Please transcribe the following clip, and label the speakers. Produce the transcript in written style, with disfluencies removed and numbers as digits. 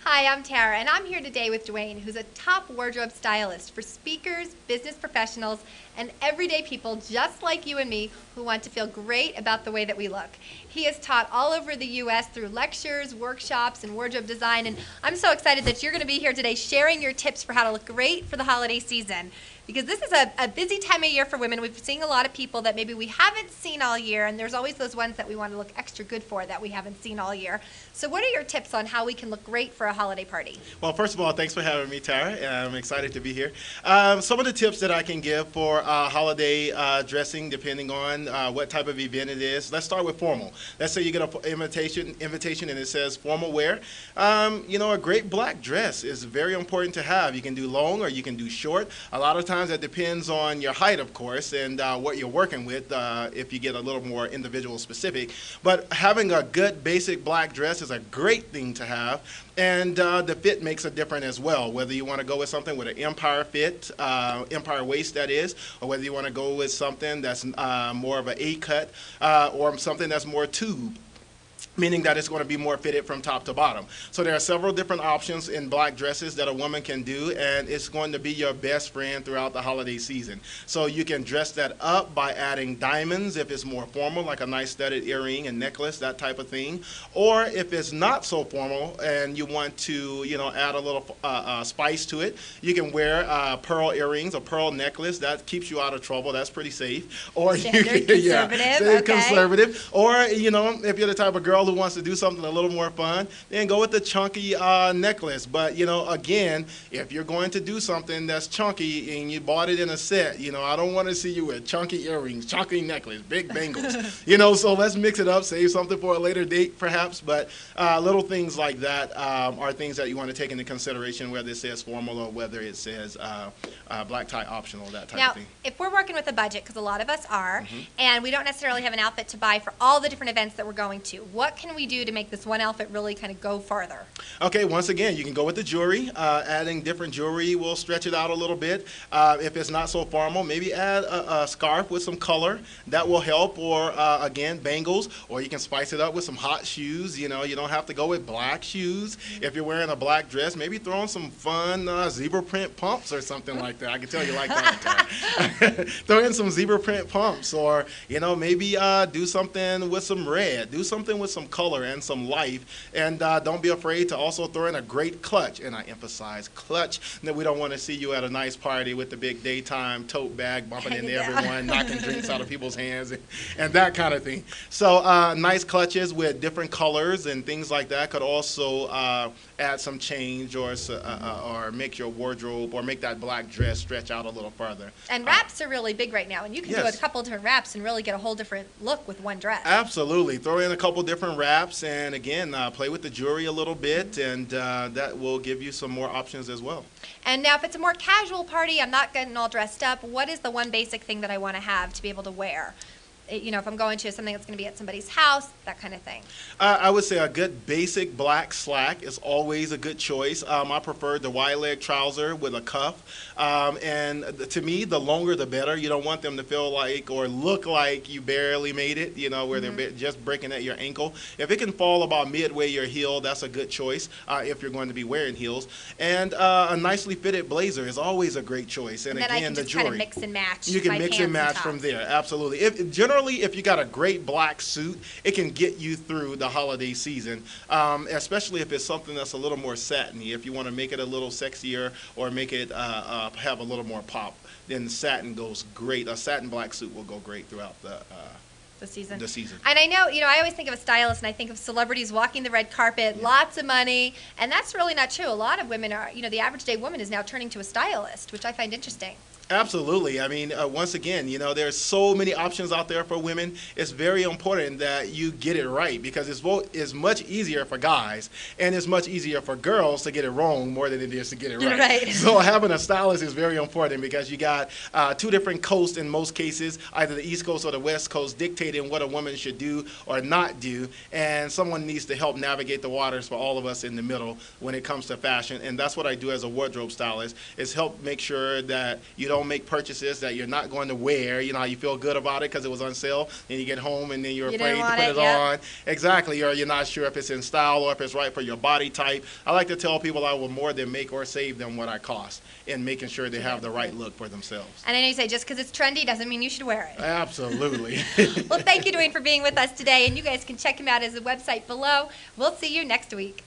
Speaker 1: Hi, I'm Tara, and I'm here today with Dwayne, who's a top wardrobe stylist for speakers, business professionals, and everyday people just like you and me who want to feel great about the way that we look. He has taught all over the U.S. through lectures, workshops, and wardrobe design, and I'm so excited that you're going to be here today sharing your tips for how to look great for the holiday season. Because this is a busy time of year for women. We've seen a lot of people that maybe we haven't seen all year, and there's always those ones that we want to look extra good for that we haven't seen all year. So what are your tips on how we can look great for a holiday party?
Speaker 2: Well, first of all, thanks for having me, Tara. I'm excited to be here. Some of the tips that I can give for holiday dressing, depending on what type of event it is. Let's start with formal. Let's say you get an invitation and it says formal wear. A great black dress is very important to have. You can do long or you can do short. A lot of times that depends on your height, of course, and what you're working with, if you get a little more individual specific. But having a good basic black dress is a great thing to have. And the fit makes a difference as well, whether you want to go with something with an empire fit, empire waist that is, or whether you want to go with something that's more of an A-cut or something that's more tube, meaning that it's going to be more fitted from top to bottom. So there are several different options in black dresses that a woman can do, and it's going to be your best friend throughout the holiday season. So you can dress that up by adding diamonds if it's more formal, like a nice studded earring and necklace, that type of thing. Or if it's not so formal and you want to, add a little spice to it, you can wear pearl earrings, a pearl necklace. That keeps you out of trouble. That's pretty safe. Or
Speaker 1: Standard, conservative.
Speaker 2: Conservative. Or, if you're the type of girl who wants to do something a little more fun, then go with the chunky necklace. But, again, if you're going to do something that's chunky and you bought it in a set, I don't want to see you with chunky earrings, chunky necklace, big bangles, so let's mix it up, save something for a later date perhaps. But little things like that are things that you want to take into consideration, whether it says formal or whether it says black tie optional, that type of thing.
Speaker 1: Now, if we're working with a budget, because a lot of us are, and we don't necessarily have an outfit to buy for all the different events that we're going to, what can we do to make this one outfit really kind of go farther?
Speaker 2: Okay, once again, you can go with the jewelry. Adding different jewelry will stretch it out a little bit. If it's not so formal, maybe add a scarf with some color. That will help. Or, again, bangles. Or you can spice it up with some hot shoes. You don't have to go with black shoes. If you're wearing a black dress, maybe throw on some fun zebra print pumps or something like that. I can tell you like that. Throw in some zebra print pumps. Or, maybe do something with some red. Do something with some color and some life, and don't be afraid to also throw in a great clutch, and I emphasize clutch, that we don't want to see you at a nice party with the big daytime tote bag bumping into everyone, knocking drinks out of people's hands, and that kind of thing. So nice clutches with different colors and things like that could also add some change or make your wardrobe or make that black dress stretch out a little further.
Speaker 1: And wraps are really big right now, and you can do a couple different wraps and really get a whole different look with one dress.
Speaker 2: Absolutely. Throw in a couple different wraps, and again, play with the jewelry a little bit, and that will give you some more options as well.
Speaker 1: And now if it's a more casual party, I'm not getting all dressed up, what is the one basic thing that I want to have to be able to wear? If I'm going to something that's going to be at somebody's house, that kind of thing.
Speaker 2: I would say a good basic black slack is always a good choice. I prefer the wide leg trouser with a cuff. And to me, the longer the better. You don't want them to feel like or look like you barely made it, where they're just breaking at your ankle. If it can fall about midway your heel, that's a good choice if you're going to be wearing heels. And a nicely fitted blazer is always a great choice. And
Speaker 1: then
Speaker 2: again,
Speaker 1: I can
Speaker 2: the
Speaker 1: just
Speaker 2: jewelry.
Speaker 1: kind of mix and match.
Speaker 2: You can mix and match from there, absolutely. Generally, if you got a great black suit, it can get you through the holiday season, especially if it's something that's a little more satiny. If you want to make it a little sexier or make it have a little more pop, then satin goes great. A satin black suit will go great throughout the season.
Speaker 1: And I know, I always think of a stylist and I think of celebrities walking the red carpet, lots of money, and that's really not true. A lot of women are, the average day woman is now turning to a stylist, which I find interesting.
Speaker 2: Absolutely. I mean, once again, there's so many options out there for women. It's very important that you get it right because it's much easier for guys and it's much easier for girls to get it wrong more than it is to get it right.
Speaker 1: Right.
Speaker 2: So having a stylist is very important because you got two different coasts in most cases, either the East Coast or the West Coast, dictating what a woman should do or not do. And someone needs to help navigate the waters for all of us in the middle when it comes to fashion. And that's what I do as a wardrobe stylist is help make sure that you don't don't make purchases that you're not going to wear. You know how you feel good about it because it was on sale, and you get home and then you're
Speaker 1: You
Speaker 2: afraid
Speaker 1: didn't
Speaker 2: to
Speaker 1: want
Speaker 2: put
Speaker 1: it,
Speaker 2: it
Speaker 1: yep.
Speaker 2: on. Exactly, or you're not sure if it's in style or if it's right for your body type. I like to tell people I will more than make or save them what I cost in making sure they have the right look for themselves.
Speaker 1: And I know you say just because it's trendy doesn't mean you should wear it.
Speaker 2: Absolutely.
Speaker 1: Well, thank you, Dwayne, for being with us today. And you guys can check him out at his website below. We'll see you next week.